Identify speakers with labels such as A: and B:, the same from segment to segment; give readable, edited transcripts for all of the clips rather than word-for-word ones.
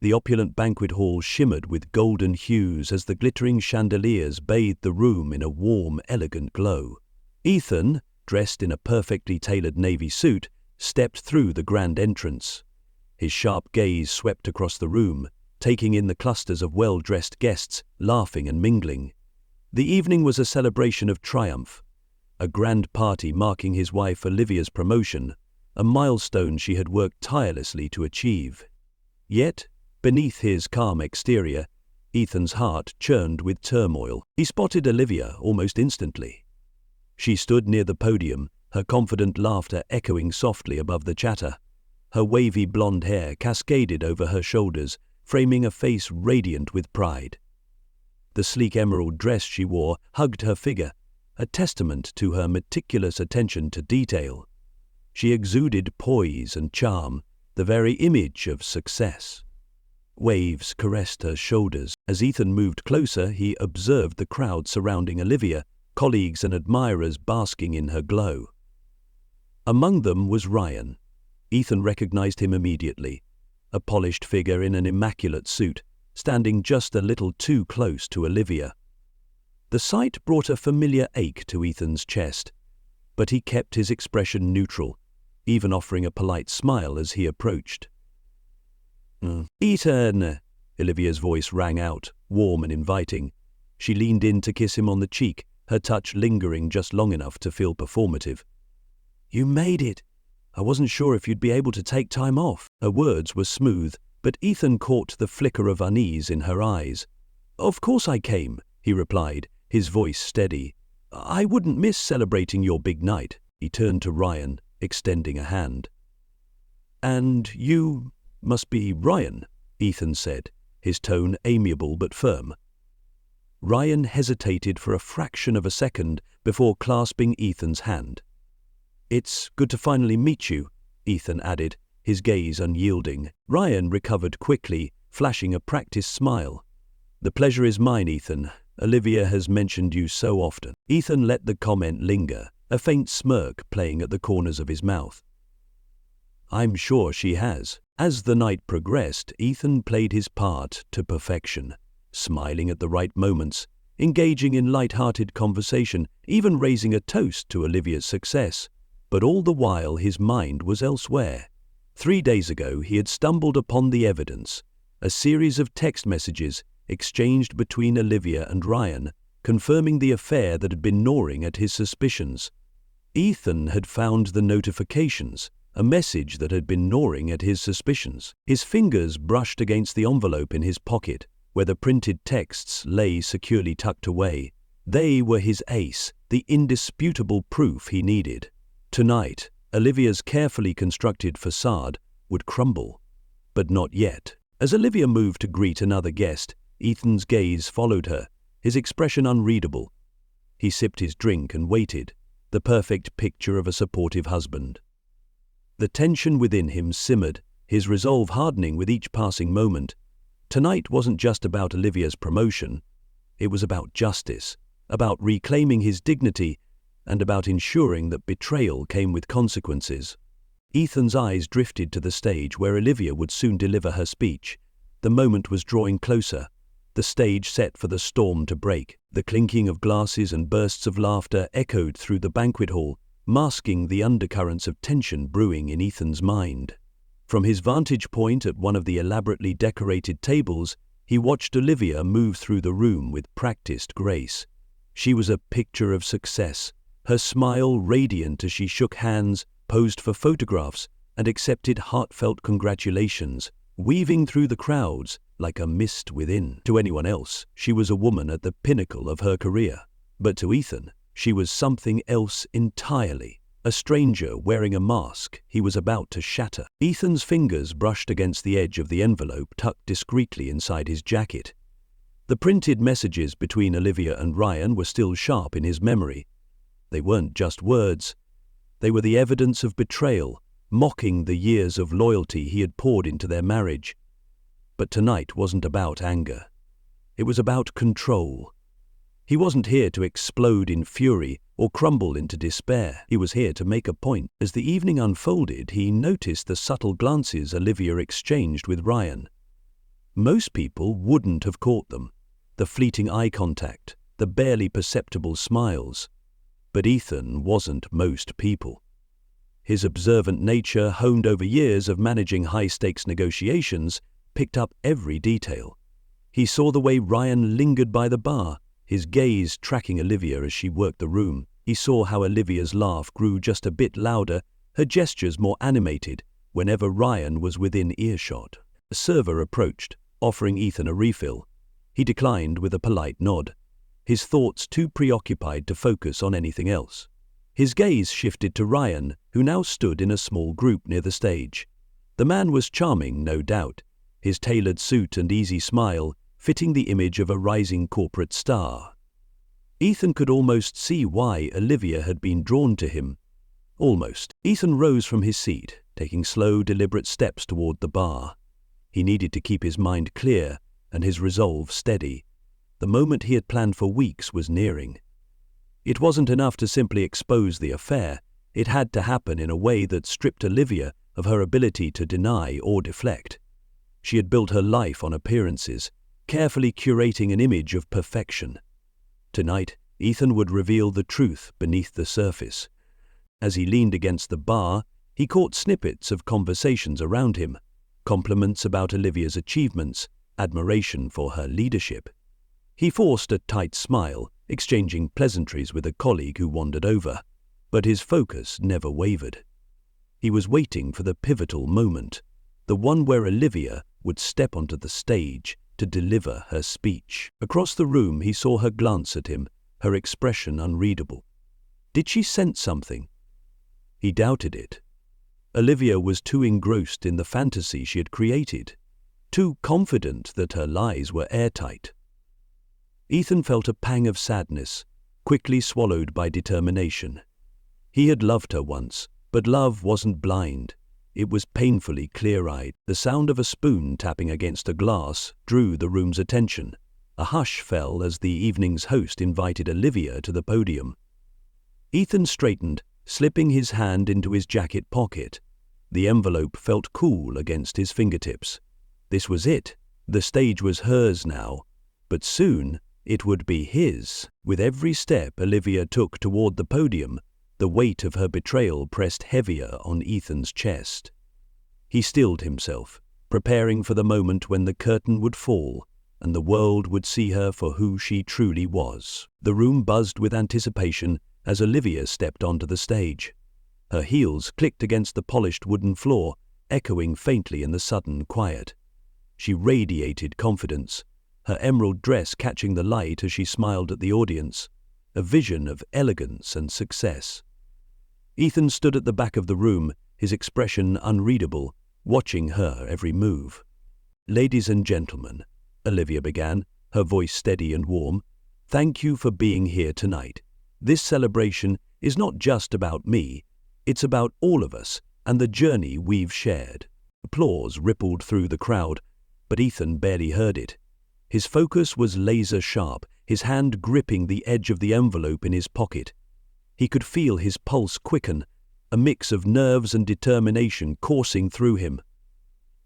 A: The opulent banquet hall shimmered with golden hues as the glittering chandeliers bathed the room in a warm, elegant glow. Ethan, dressed in a perfectly tailored navy suit, stepped through the grand entrance. His sharp gaze swept across the room, taking in the clusters of well-dressed guests, laughing and mingling. The evening was a celebration of triumph, a grand party marking his wife Olivia's promotion, a milestone she had worked tirelessly to achieve. Yet, beneath his calm exterior, Ethan's heart churned with turmoil. He spotted Olivia almost instantly. She stood near the podium, her confident laughter echoing softly above the chatter. Her wavy blonde hair cascaded over her shoulders, framing a face radiant with pride. The sleek emerald dress she wore hugged her figure, a testament to her meticulous attention to detail. She exuded poise and charm, the very image of success. Waves caressed her shoulders. As Ethan moved closer, he observed the crowd surrounding Olivia, colleagues and admirers basking in her glow. Among them was Ryan. Ethan recognized him immediately, a polished figure in an immaculate suit, standing just a little too close to Olivia. The sight brought a familiar ache to Ethan's chest, but he kept his expression neutral, even offering a polite smile as he approached. "Ethan!" Olivia's voice rang out, warm and inviting. She leaned in to kiss him on the cheek, her touch lingering just long enough to feel performative. "You made it. I wasn't sure if you'd be able to take time off." Her words were smooth, but Ethan caught the flicker of unease in her eyes. "Of course I came," he replied, his voice steady. "I wouldn't miss celebrating your big night." He turned to Ryan, extending a hand. "And you must be Ryan," Ethan said, his tone amiable but firm. Ryan hesitated for a fraction of a second before clasping Ethan's hand. "It's good to finally meet you," Ethan added, his gaze unyielding. Ryan recovered quickly, flashing a practiced smile. "The pleasure is mine, Ethan. Olivia has mentioned you so often." Ethan let the comment linger, a faint smirk playing at the corners of his mouth. "I'm sure she has." As the night progressed, Ethan played his part to perfection, smiling at the right moments, engaging in light-hearted conversation, even raising a toast to Olivia's success. But all the while his mind was elsewhere. 3 days ago he had stumbled upon the evidence, a series of text messages exchanged between Olivia and Ryan, confirming the affair that had been gnawing at his suspicions. Ethan had found the notifications, a message that had been gnawing at his suspicions. His fingers brushed against the envelope in his pocket, where the printed texts lay securely tucked away. They were his ace, the indisputable proof he needed. Tonight, Olivia's carefully constructed facade would crumble. But not yet. As Olivia moved to greet another guest, Ethan's gaze followed her, his expression unreadable. He sipped his drink and waited, the perfect picture of a supportive husband. The tension within him simmered, his resolve hardening with each passing moment. Tonight wasn't just about Olivia's promotion. It was about justice, about reclaiming his dignity, and about ensuring that betrayal came with consequences. Ethan's eyes drifted to the stage where Olivia would soon deliver her speech. The moment was drawing closer, the stage set for the storm to break. The clinking of glasses and bursts of laughter echoed through the banquet hall, masking the undercurrents of tension brewing in Ethan's mind. From his vantage point at one of the elaborately decorated tables, he watched Olivia move through the room with practiced grace. She was a picture of success, her smile radiant as she shook hands, posed for photographs, and accepted heartfelt congratulations, weaving through the crowds like a mist within. To anyone else, she was a woman at the pinnacle of her career. But to Ethan, she was something else entirely. A stranger wearing a mask he was about to shatter. Ethan's fingers brushed against the edge of the envelope tucked discreetly inside his jacket. The printed messages between Olivia and Ryan were still sharp in his memory. They weren't just words. They were the evidence of betrayal, mocking the years of loyalty he had poured into their marriage. But tonight wasn't about anger. It was about control. He wasn't here to explode in fury or crumble into despair. He was here to make a point. As the evening unfolded, he noticed the subtle glances Olivia exchanged with Ryan. Most people wouldn't have caught them. The fleeting eye contact, the barely perceptible smiles. But Ethan wasn't most people. His observant nature, honed over years of managing high-stakes negotiations, picked up every detail. He saw the way Ryan lingered by the bar, his gaze tracking Olivia as she worked the room. He saw how Olivia's laugh grew just a bit louder, her gestures more animated, whenever Ryan was within earshot. A server approached, offering Ethan a refill. He declined with a polite nod, his thoughts too preoccupied to focus on anything else. His gaze shifted to Ryan, who now stood in a small group near the stage. The man was charming, no doubt, his tailored suit and easy smile fitting the image of a rising corporate star. Ethan could almost see why Olivia had been drawn to him. Almost. Ethan rose from his seat, taking slow, deliberate steps toward the bar. He needed to keep his mind clear and his resolve steady. The moment he had planned for weeks was nearing. It wasn't enough to simply expose the affair. It had to happen in a way that stripped Olivia of her ability to deny or deflect. She had built her life on appearances, carefully curating an image of perfection. Tonight, Ethan would reveal the truth beneath the surface. As he leaned against the bar, he caught snippets of conversations around him, compliments about Olivia's achievements, admiration for her leadership. He forced a tight smile, exchanging pleasantries with a colleague who wandered over, but his focus never wavered. He was waiting for the pivotal moment, the one where Olivia would step onto the stage to deliver her speech. Across the room he saw her glance at him, her expression unreadable. Did she sense something? He doubted it. Olivia was too engrossed in the fantasy she had created, too confident that her lies were airtight. Ethan felt a pang of sadness, quickly swallowed by determination. He had loved her once, but love wasn't blind. It was painfully clear-eyed. The sound of a spoon tapping against a glass drew the room's attention. A hush fell as the evening's host invited Olivia to the podium. Ethan straightened, slipping his hand into his jacket pocket. The envelope felt cool against his fingertips. This was it. The stage was hers now, but soon it would be his. With every step Olivia took toward the podium, the weight of her betrayal pressed heavier on Ethan's chest. He stilled himself, preparing for the moment when the curtain would fall and the world would see her for who she truly was. The room buzzed with anticipation as Olivia stepped onto the stage. Her heels clicked against the polished wooden floor, echoing faintly in the sudden quiet. She radiated confidence, her emerald dress catching the light as she smiled at the audience, a vision of elegance and success. Ethan stood at the back of the room, his expression unreadable, watching her every move. "Ladies and gentlemen," Olivia began, her voice steady and warm, "thank you for being here tonight. This celebration is not just about me, it's about all of us and the journey we've shared." Applause rippled through the crowd, but Ethan barely heard it. His focus was laser sharp, his hand gripping the edge of the envelope in his pocket. He could feel his pulse quicken, a mix of nerves and determination coursing through him.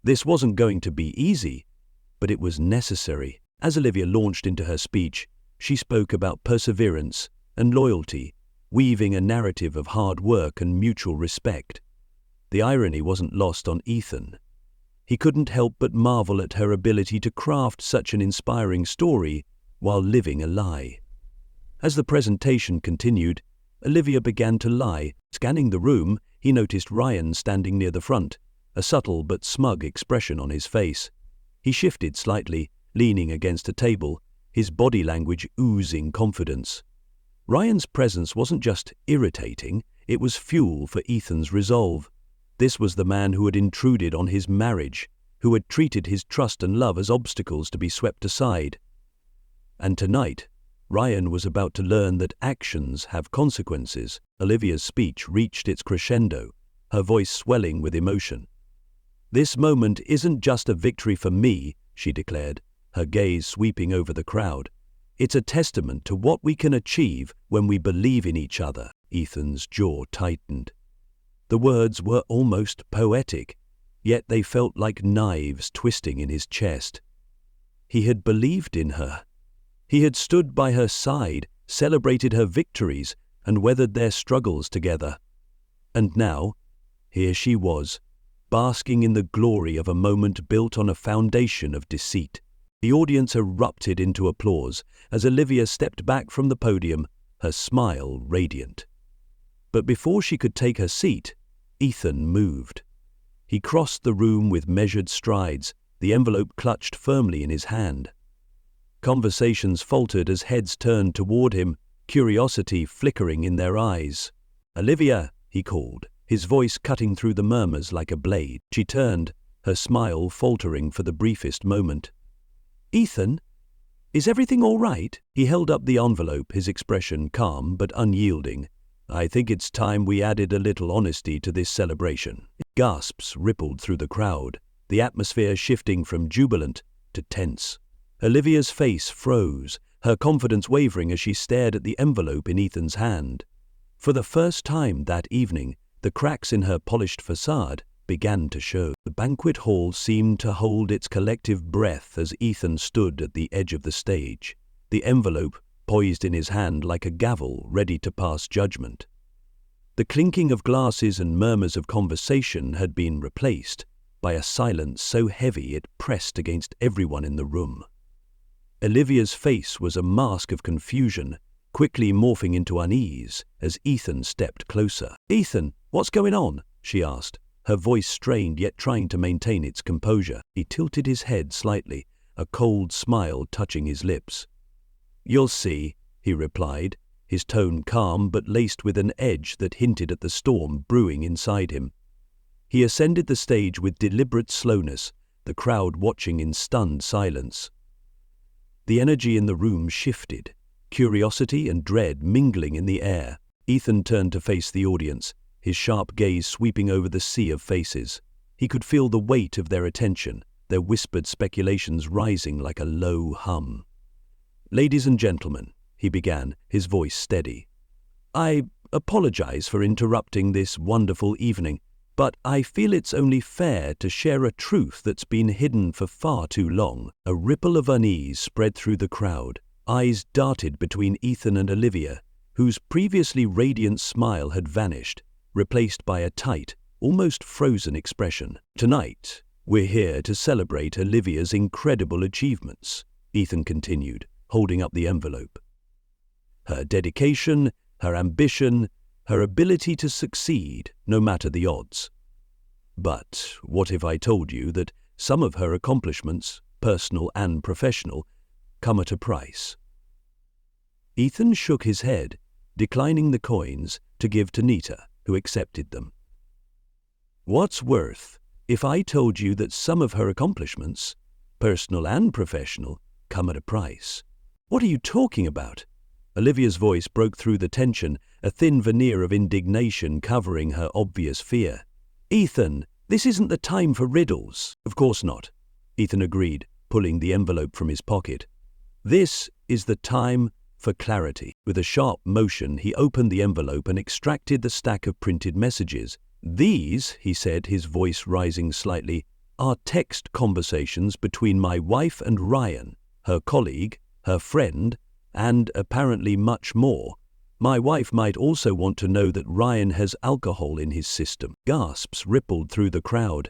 A: This wasn't going to be easy, but it was necessary. As Olivia launched into her speech, she spoke about perseverance and loyalty, weaving a narrative of hard work and mutual respect. The irony wasn't lost on Ethan. He couldn't help but marvel at her ability to craft such an inspiring story while living a lie. As the presentation continued, Olivia began to lie. Scanning the room, he noticed Ryan standing near the front, a subtle but smug expression on his face. He shifted slightly, leaning against a table, his body language oozing confidence. Ryan's presence wasn't just irritating, it was fuel for Ethan's resolve. This was the man who had intruded on his marriage, who had treated his trust and love as obstacles to be swept aside. And tonight, Ryan was about to learn that actions have consequences. Olivia's speech reached its crescendo, her voice swelling with emotion. "This moment isn't just a victory for me," she declared, her gaze sweeping over the crowd. "It's a testament to what we can achieve when we believe in each other." Ethan's jaw tightened. The words were almost poetic, yet they felt like knives twisting in his chest. He had believed in her. He had stood by her side, celebrated her victories, and weathered their struggles together. And now, here she was, basking in the glory of a moment built on a foundation of deceit. The audience erupted into applause as Olivia stepped back from the podium, her smile radiant. But before she could take her seat, Ethan moved. He crossed the room with measured strides, the envelope clutched firmly in his hand. Conversations faltered as heads turned toward him, curiosity flickering in their eyes. "Olivia," he called, his voice cutting through the murmurs like a blade. She turned, her smile faltering for the briefest moment. "Ethan, is everything all right?" He held up the envelope, his expression calm but unyielding. "I think it's time we added a little honesty to this celebration." Gasps rippled through the crowd, the atmosphere shifting from jubilant to tense. Olivia's face froze, her confidence wavering as she stared at the envelope in Ethan's hand. For the first time that evening, the cracks in her polished facade began to show. The banquet hall seemed to hold its collective breath as Ethan stood at the edge of the stage, the envelope poised in his hand like a gavel ready to pass judgment. The clinking of glasses and murmurs of conversation had been replaced by a silence so heavy it pressed against everyone in the room. Olivia's face was a mask of confusion, quickly morphing into unease as Ethan stepped closer. "Ethan, what's going on?" she asked, her voice strained yet trying to maintain its composure. He tilted his head slightly, a cold smile touching his lips. "You'll see," he replied, his tone calm but laced with an edge that hinted at the storm brewing inside him. He ascended the stage with deliberate slowness, the crowd watching in stunned silence. The energy in the room shifted, curiosity and dread mingling in the air. Ethan turned to face the audience, his sharp gaze sweeping over the sea of faces. He could feel the weight of their attention, their whispered speculations rising like a low hum. "Ladies and gentlemen," he began, his voice steady. "I apologize for interrupting this wonderful evening, but I feel it's only fair to share a truth that's been hidden for far too long." A ripple of unease spread through the crowd. Eyes darted between Ethan and Olivia, whose previously radiant smile had vanished, replaced by a tight, almost frozen expression. "Tonight, we're here to celebrate Olivia's incredible achievements," Ethan continued, holding up the envelope. "Her dedication, her ambition, her ability to succeed, no matter the odds. But what if I told you that some of her accomplishments, personal and professional, come at a price?" Ethan shook his head, declining the coins to give to Nita, who accepted them. "What's worth if I told you that some of her accomplishments, personal and professional, come at a price?" "What are you talking about?" Olivia's voice broke through the tension, a thin veneer of indignation covering her obvious fear. "Ethan, this isn't the time for riddles." "Of course not," Ethan agreed, pulling the envelope from his pocket. "This is the time for clarity." With a sharp motion, he opened the envelope and extracted the stack of printed messages. "These," he said, his voice rising slightly, "are text conversations between my wife and Ryan, her colleague, her friend, and apparently much more. My wife might also want to know that Ryan has alcohol in his system." Gasps rippled through the crowd.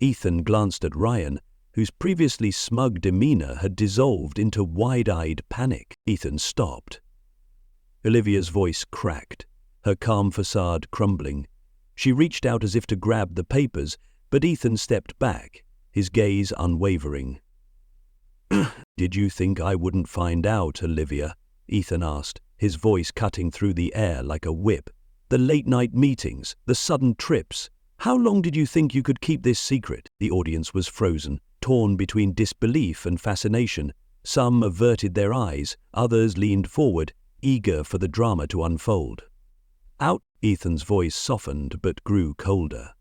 A: Ethan glanced at Ryan, whose previously smug demeanor had dissolved into wide-eyed panic. Ethan stopped. Olivia's voice cracked, her calm facade crumbling. She reached out as if to grab the papers, but Ethan stepped back, his gaze unwavering. "Did you think I wouldn't find out, Olivia?" Ethan asked, his voice cutting through the air like a whip. "The late-night meetings, the sudden trips. How long did you think you could keep this secret?" The audience was frozen, torn between disbelief and fascination. Some averted their eyes, others leaned forward, eager for the drama to unfold. "Out!" Ethan's voice softened but grew colder.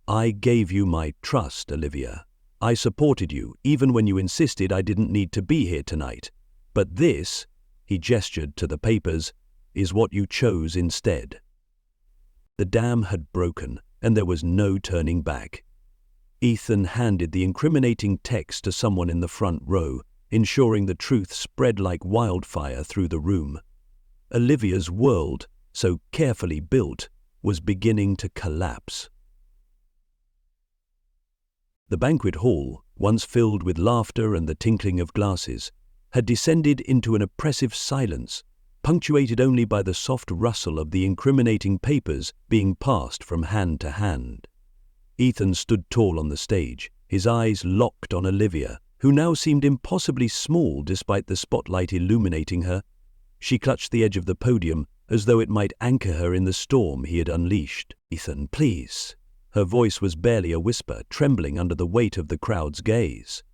A: "I gave you my trust, Olivia. I supported you, even when you insisted I didn't need to be here tonight. But this," he gestured to the papers, "is what you chose instead." The dam had broken, and there was no turning back. Ethan handed the incriminating text to someone in the front row, ensuring the truth spread like wildfire through the room. Olivia's world, so carefully built, was beginning to collapse. The banquet hall, once filled with laughter and the tinkling of glasses, had descended into an oppressive silence, punctuated only by the soft rustle of the incriminating papers being passed from hand to hand. Ethan stood tall on the stage, his eyes locked on Olivia, who now seemed impossibly small despite the spotlight illuminating her. She clutched the edge of the podium as though it might anchor her in the storm he had unleashed. "Ethan, please." Her voice was barely a whisper, trembling under the weight of the crowd's gaze.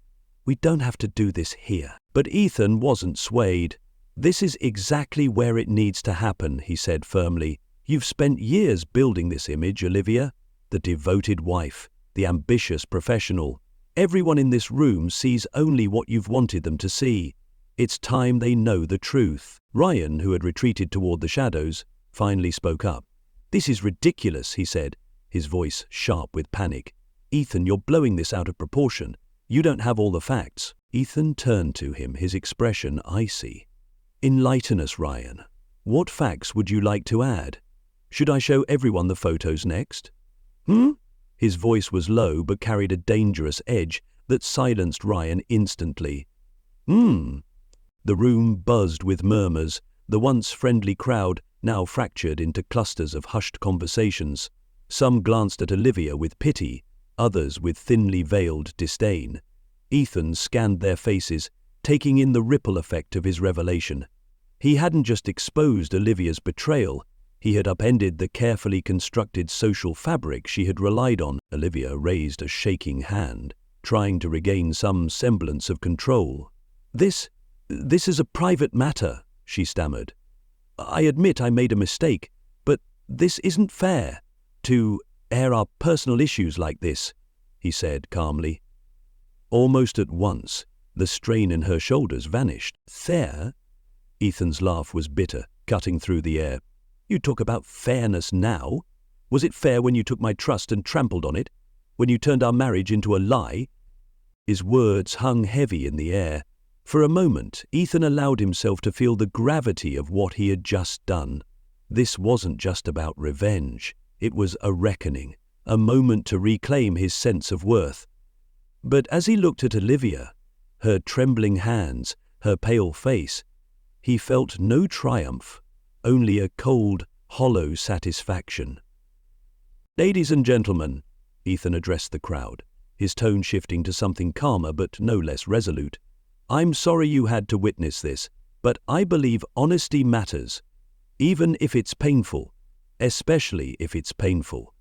A: "We don't have to do this here." But Ethan wasn't swayed. "This is exactly where it needs to happen," he said firmly. "You've spent years building this image, Olivia. The devoted wife, the ambitious professional. Everyone in this room sees only what you've wanted them to see. It's time they know the truth." Ryan, who had retreated toward the shadows, finally spoke up. "This is ridiculous," he said, his voice sharp with panic. "Ethan, you're blowing this out of proportion. You don't have all the facts." Ethan turned to him, his expression icy. "Enlighten us, Ryan. What facts would you like to add? Should I show everyone the photos next?" His voice was low but carried a dangerous edge that silenced Ryan instantly. The room buzzed with murmurs, the once friendly crowd now fractured into clusters of hushed conversations. Some glanced at Olivia with pity, others with thinly veiled disdain. Ethan scanned their faces, taking in the ripple effect of his revelation. He hadn't just exposed Olivia's betrayal, he had upended the carefully constructed social fabric she had relied on. Olivia raised a shaking hand, trying to regain some semblance of control. This is a private matter," she stammered. "I admit I made a mistake, but this isn't fair. To air our personal issues like this," he said calmly. Almost at once, the strain in her shoulders vanished. "Fair?" Ethan's laugh was bitter, cutting through the air. "You talk about fairness now? Was it fair when you took my trust and trampled on it? When you turned our marriage into a lie?" His words hung heavy in the air. For a moment, Ethan allowed himself to feel the gravity of what he had just done. This wasn't just about revenge. It was a reckoning, a moment to reclaim his sense of worth. But as he looked at Olivia, her trembling hands, her pale face, he felt no triumph, only a cold, hollow satisfaction. "Ladies and gentlemen," Ethan addressed the crowd, his tone shifting to something calmer but no less resolute. "I'm sorry you had to witness this, but I believe honesty matters, even if it's painful, especially if it's painful."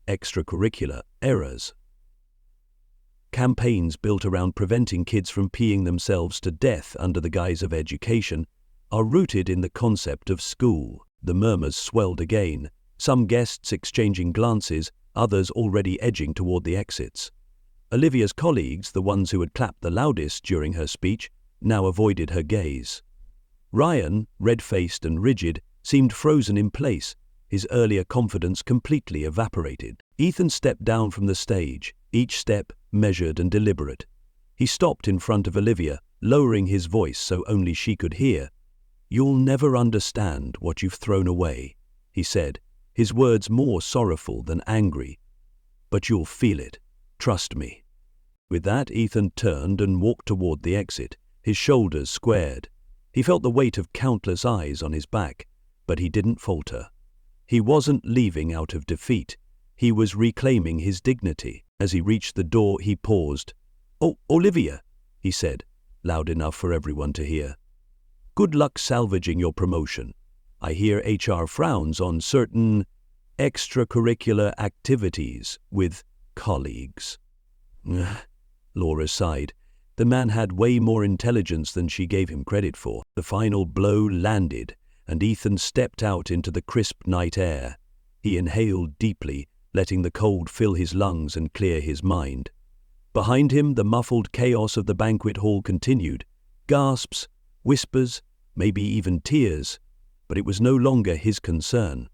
A: Extracurricular errors. Campaigns built around preventing kids from peeing themselves to death under the guise of education are rooted in the concept of school. The murmurs swelled again, some guests exchanging glances, others already edging toward the exits. Olivia's colleagues, the ones who had clapped the loudest during her speech, now avoided her gaze. Ryan, red-faced and rigid, seemed frozen in place, his earlier confidence completely evaporated. Ethan stepped down from the stage, each step measured and deliberate. He stopped in front of Olivia, lowering his voice so only she could hear. "You'll never understand what you've thrown away," he said, his words more sorrowful than angry. "But you'll feel it. Trust me." With that, Ethan turned and walked toward the exit, his shoulders squared. He felt the weight of countless eyes on his back, but he didn't falter. He wasn't leaving out of defeat. He was reclaiming his dignity. As he reached the door, he paused. "Oh, Olivia," he said, loud enough for everyone to hear. "Good luck salvaging your promotion. I hear HR frowns on certain extracurricular activities with colleagues." Laura sighed. The man had way more intelligence than she gave him credit for. The final blow landed, and Ethan stepped out into the crisp night air. He inhaled deeply, letting the cold fill his lungs and clear his mind. Behind him, the muffled chaos of the banquet hall continued. Gasps, whispers, maybe even tears, but it was no longer his concern.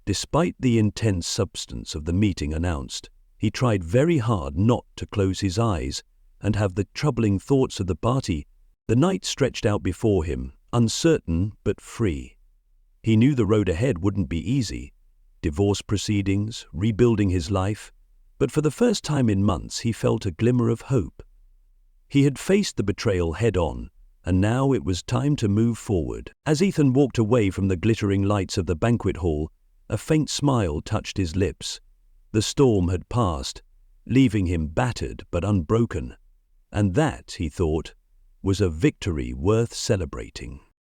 A: Despite the intense substance of the meeting announced, he tried very hard not to close his eyes and have the troubling thoughts of the party. The night stretched out before him, uncertain but free. He knew the road ahead wouldn't be easy. Divorce proceedings, rebuilding his life, but for the first time in months he felt a glimmer of hope. He had faced the betrayal head-on, and now it was time to move forward. As Ethan walked away from the glittering lights of the banquet hall, a faint smile touched his lips. The storm had passed, leaving him battered but unbroken. And that, he thought, was a victory worth celebrating.